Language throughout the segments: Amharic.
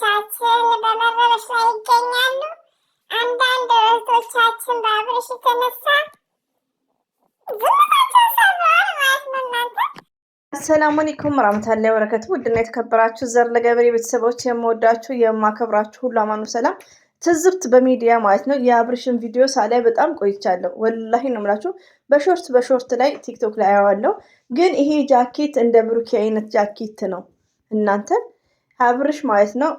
እህቶቻችን በመረበሽ ላይ ይገኛሉ። አንዳንድ እህቶቻችን በአብርሽ የተነሳ ዝምታቸውን ሰብረዋል ማለት ነው። እናንተ አሰላሙ አለይኩም ወራህመቱላሂ ወበረካቱ። ውድና የተከበራችሁ ዘር ለገበሬ ቤተሰቦች የምወዳችሁ የማከብራችሁ ሁሉ አማኑ ሰላም ትዝብት በሚዲያ ማለት ነው። የአብርሽን ቪዲዮ ሳላይ በጣም ቆይቻለሁ። ወላሂ ነው የምላችሁ። በሾርት ላይ ቲክቶክ ላይ አያዋለሁ። ግን ይሄ ጃኬት እንደ ብሩኬ አይነት ጃኬት ነው እናንተ አብርሽ ማለት ነው።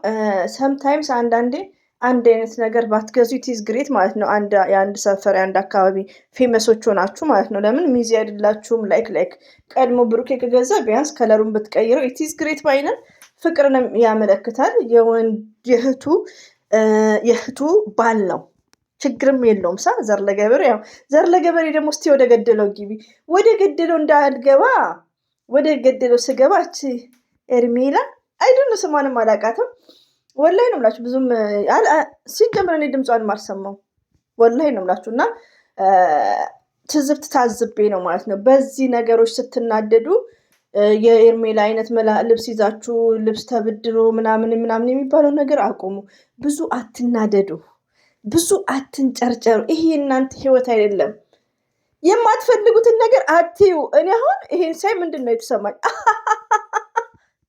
ሰምታይምስ አንዳንዴ አንድ አይነት ነገር ባትገዙ ኢትዝ ግሬት ማለት ነው። የአንድ ሰፈር የአንድ አካባቢ ፌመሶች ሆናችሁ ማለት ነው። ለምን ሚዚ አይደላችሁም? ላይክ ቀድሞ ብሩኬ ከገዛ ቢያንስ ከለሩን ብትቀይረው ኢትዝ ግሬት ባይነን ፍቅርን ያመለክታል። የእህቱ ባል ነው፣ ችግርም የለውም። ዘር ለገበሬ ያው ዘር ለገበሬ ደግሞ እስቲ ወደ ገደለው ግቢ። ወደ ገደለው እንዳልገባ ወደ ገደለው ስገባች ኤርሜላ አይደል ስሟንም አላውቃትም። ወላሂ ነው የምላችሁ። ብዙም ሲጀምር እኔ ድምጿን ማልሰማው ወላሂ ነው የምላችሁ። እና ትዝብት ታዝቤ ነው ማለት ነው። በዚህ ነገሮች ስትናደዱ የኤርሜላ አይነት ልብስ ይዛችሁ ልብስ ተብድሮ ምናምን የሚባለው ነገር አቁሙ። ብዙ አትናደዱ፣ ብዙ አትንጨርጨሩ። ይሄ እናንተ ህይወት አይደለም። የማትፈልጉትን ነገር አትዩ። እኔ አሁን ይሄን ሳይ ምንድን ነው የተሰማኝ?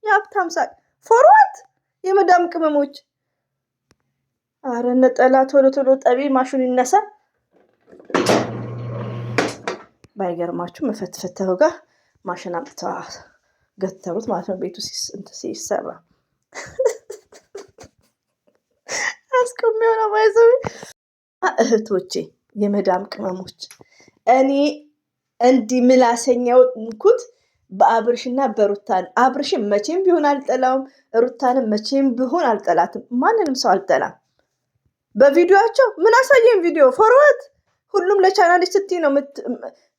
የሀብታም ሳቅ ፎርዋት የመዳም ቅመሞች አረ ነጠላ ቶሎ ጠቢ ማሹን ይነሳ። ባይገርማችሁ መፈትፈተው ጋር ማሽን አምጥተው ገተሩት ማለት ነው። ቤቱ ሲሰራ አስቆሚው ነው ማይዘው። እህቶቼ የመዳም ቅመሞች እኔ እንዲህ ምላሰኛው እንኩት በአብርሽና በሩታን። አብርሽን መቼም ቢሆን አልጠላውም፣ ሩታንም መቼም ቢሆን አልጠላትም። ማንንም ሰው አልጠላም። በቪዲዮአቸው ምን አሳየን? ቪዲዮ ፎርዋርድ ሁሉም ለቻናልሽ ስትይ ነው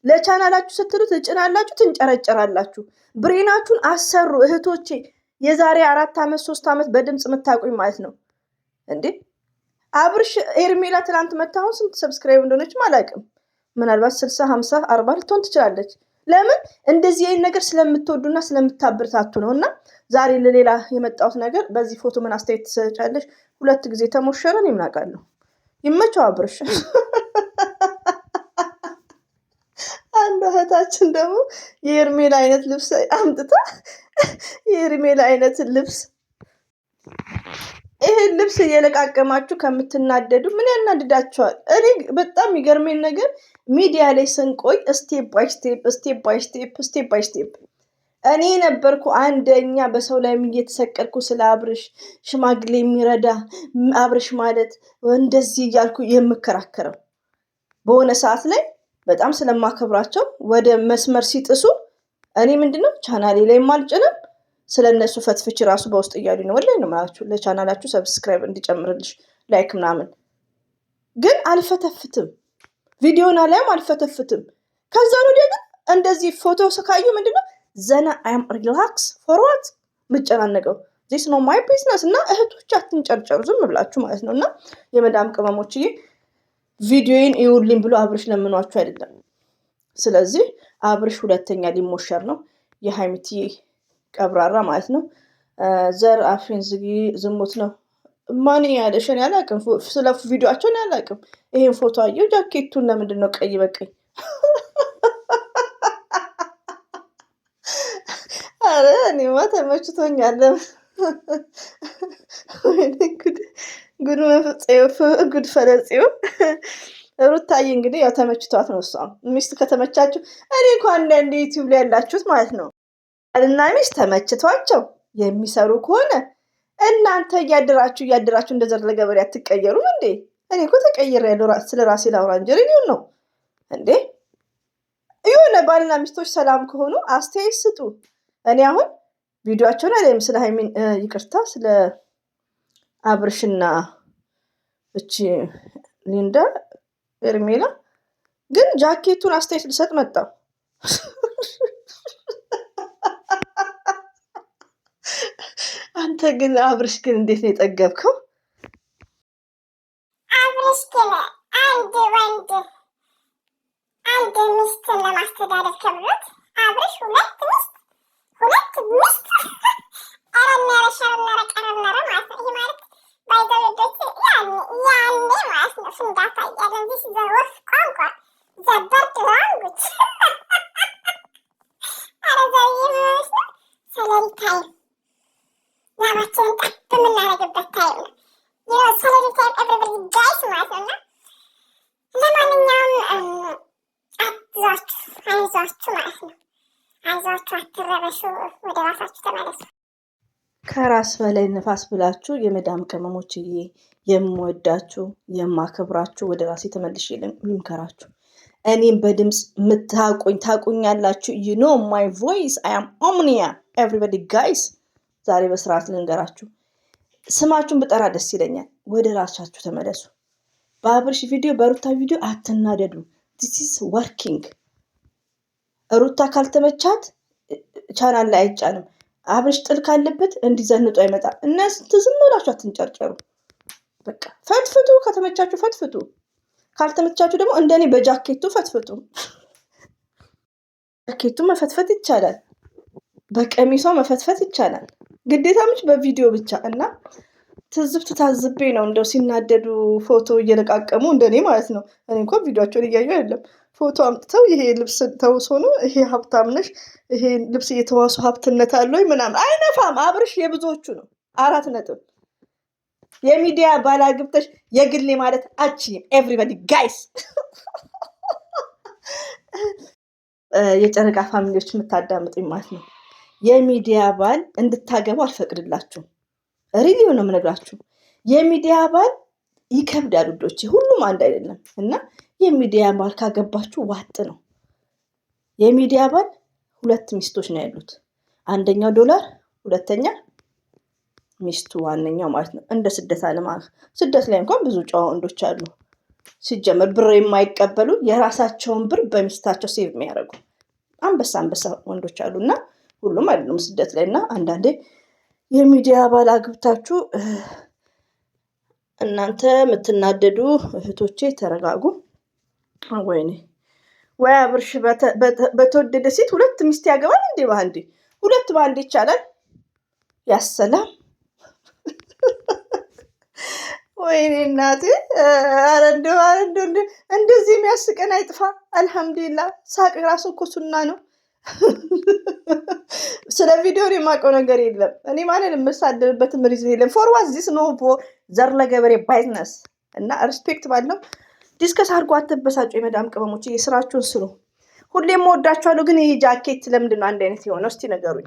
ለቻናላችሁ ስትሉ ትጭናላችሁ፣ ትንጨረጨራላችሁ። ብሬናችሁን አሰሩ እህቶቼ። የዛሬ 4 ዓመት 3 ዓመት በድምፅ የምታውቁኝ ማለት ነው እንዴ። አብርሽ ኤርሜላ ትናንት መታሁን ስንት ሰብስክራይብ እንደሆነች አላውቅም። ምናልባት 60 50 40 ልትሆን ትችላለች። ለምን እንደዚህ አይነት ነገር ስለምትወዱና ስለምታበረታቱ ነው። እና ዛሬ ለሌላ የመጣሁት ነገር በዚህ ፎቶ ምን አስተያየት ትሰጫለሽ? 2 ጊዜ ተሞሸረን ይምናቃለሁ። ይመቸው አብርሽ። አንድ እህታችን ደግሞ የኤርሜላ አይነት ልብስ አምጥታ የኤርሜላ አይነት ልብስ ይሄን ልብስ እየለቃቀማችሁ ከምትናደዱ ምን ያናድዳችኋል? እኔ በጣም የሚገርመኝ ነገር ሚዲያ ላይ ስንቆይ ስቴፕ ባይ ስቴፕ እኔ ነበርኩ አንደኛ በሰው ላይ እየተሰቀልኩ ስለ አብርሽ ሽማግሌ የሚረዳ አብርሽ ማለት እንደዚህ እያልኩ የምከራከረው። በሆነ ሰዓት ላይ በጣም ስለማከብራቸው ወደ መስመር ሲጥሱ እኔ ምንድነው ቻናሌ ላይ አልጭንም። ስለነሱ ፈትፍች ራሱ በውስጥ እያሉ ነው። ወላሂ ነው ማለት ለቻናላችሁ ሰብስክራይብ እንዲጨምርልሽ ላይክ ምናምን ግን አልፈተፍትም። ቪዲዮና ላይም አልፈተፍትም። ከዛ ነው ግን እንደዚህ ፎቶ ስካዩ ምንድነው ዘና አም ሪላክስ ፎርዋርድ ምጨናነቀው ዚስ ኖ ማይ ቢዝነስ። እና እህቶች አትንጨርጨሩ ዝም ብላችሁ ማለት ነው። እና የመዳም ቅመሞችዬ ቪዲዮዬን ይውልኝ ብሎ አብርሽ ለምኗችሁ አይደለም። ስለዚህ አብርሽ ሁለተኛ ሊሞሸር ነው። የሃይሚትዬ ቀብራራ ማለት ነው። ዘር አፍን ዝጊ ዝሙት ነው። ማን ያለሽ? እኔ አላውቅም። ስለ ቪዲዮአቸውን አላውቅም። ይሄን ፎቶ አየሁ። ጃኬቱን ለምንድን ነው ቀይ በቀይ? አረ እኔማ ተመችቶኛል። ጉድ ፈለጽው ሩታዬ እንግዲህ ያው ተመችቷት ነው። እሷም ሚስት ከተመቻችሁ እኔ እንኳን አንዳንድ ዩቲዩብ ላይ ያላችሁት ማለት ነው እና ሚስት ተመችቷቸው የሚሰሩ ከሆነ እናንተ እያደራችሁ እንደ ዘር ለገበሬ አትቀየሩም እንዴ? እኔ እኮ ተቀይሬያለሁ። ስለ ራሴ ላውራ እንጂ ሪኒው ነው እንዴ? የሆነ ባልና ሚስቶች ሰላም ከሆኑ አስተያየት ስጡ። እኔ አሁን ቪዲዮአቸውን አላይም። ስለ ሃይሚን ይቅርታ፣ ስለ አብርሽና እቺ ሊንዳ ኤርሜላ ግን ጃኬቱን አስተያየት ልሰጥ መጣሁ። አንተ ግን አብርሽ ግን እንዴት ነው የጠገብከው? አብርሽ ግን አንድ ወንድ አንድ ሚስትን ለማስተዳደር ከብሎት አብርሽ ሁለት ሚስት አረናረ ሸረናረ ቀረናረ ማለት ነው። ይሄ ማለት ታይም፣ ላባችንን ጠብ የምናደርግበት ታይም ነው። ሰለሪ ታይም ኤቭሪበዲ ጋይስ ማለት ነው። እና ለማንኛውም አይዟችሁ ማለት ነው። አይዟችሁ፣ አትረበሹ፣ ወደ ራሳችሁ ተመለሱ። ከራስ በላይ ነፋስ ብላችሁ የመዳም ቅመሞችዬ፣ የምወዳችሁ የማከብራችሁ፣ ወደ ራሴ ተመልሼ ልምከራችሁ። እኔም በድምፅ የምታቁኝ ታቁኛላችሁ። ዩ ኖ ማይ ቮይስ አይ አም ኦምኒያ ኤቭሪባዲ ጋይስ። ዛሬ በስርዓት ልንገራችሁ። ስማችሁን ብጠራ ደስ ይለኛል። ወደ ራሳችሁ ተመለሱ። በአብርሽ ቪዲዮ በሩታ ቪዲዮ አትናደዱ። ዲስ ኢዝ ወርኪንግ። ሩታ ካልተመቻት ቻናል ላይ አይጫንም። አብርሽ ጥል ካለበት እንዲዘንጡ አይመጣም። እነሱ ዝም ብላችሁ አትንጨርጨሩ። በቃ ፈትፍቱ። ከተመቻችሁ ፈትፍቱ፣ ካልተመቻችሁ ደግሞ እንደኔ በጃኬቱ ፈትፍቱ። ጃኬቱ መፈትፈት ይቻላል፣ በቀሚሷ መፈትፈት ይቻላል። ግዴታ ምች በቪዲዮ ብቻ እና ትዝብት ታዝቤ ነው እንደው ሲናደዱ ፎቶ እየለቃቀሙ እንደኔ ማለት ነው። እኔ እንኳን ቪዲዮቸውን እያዩ አይደለም ፎቶ አምጥተው ይሄ ልብስ ተውሶ ነው፣ ይሄ ሀብታም ነሽ፣ ይሄ ልብስ እየተዋሱ ሀብትነት አለው ምናምን። አይነፋም። አብርሽ የብዙዎቹ ነው። 4 ነጥብ። የሚዲያ ባላግብተሽ የግሌ ማለት አችም ኤቭሪባዲ ጋይስ። የጨረቃ ፋሚሊዎች የምታዳምጡኝ ማለት ነው። የሚዲያ ባል እንድታገቡ አልፈቅድላችሁም። ሪሊዮ ነው የምነግራችሁ። የሚዲያ ባል ይከብዳል ውዶቼ፣ ሁሉም አንድ አይደለም እና የሚዲያ ባል ካገባችሁ ዋጥ ነው። የሚዲያ ባል 2 ሚስቶች ነው ያሉት። አንደኛው ዶላር፣ ሁለተኛ ሚስቱ ዋነኛው ማለት ነው። እንደ ስደት አለማ ስደት ላይ እንኳን ብዙ ጨዋ ወንዶች አሉ። ሲጀመር ብር የማይቀበሉ የራሳቸውን ብር በሚስታቸው ሴቭ የሚያደርጉ አንበሳ ወንዶች አሉ እና ሁሉም አይደሉም ስደት ላይ እና አንዳንዴ የሚዲያ ባል አግብታችሁ እናንተ የምትናደዱ እህቶቼ ተረጋጉ። ወይኔ ወይ አብርሽ በተወደደ ሴት 2 ሚስት ያገባል እንዴ? ባንዴ 2 ባንዴ ይቻላል? ያሰላም። ወይኔ እናቴ! ኧረ እንደው እንደዚህ የሚያስቀን አይጥፋ። አልሐምዱሊላህ። ሳቅ ራሱ እኮ ሱና ነው። ስለ ቪዲዮ የማውቀው ነገር የለም። እኔ ማለት የምሳደብበትም ሪዝን የለም። ፎርዋዝ ዚስ ኖ ዘር ለገበሬ ባይዝነስ እና ሪስፔክት ባለው ዲስከስ አድርጎ አትበሳጩ። የመዳም ቅመሞች ስራችሁን ስሩ። ሁሌም ወዳችኋለሁ። ግን ይሄ ጃኬት ለምንድን ነው አንድ አይነት የሆነው? እስቲ ነገሩኝ።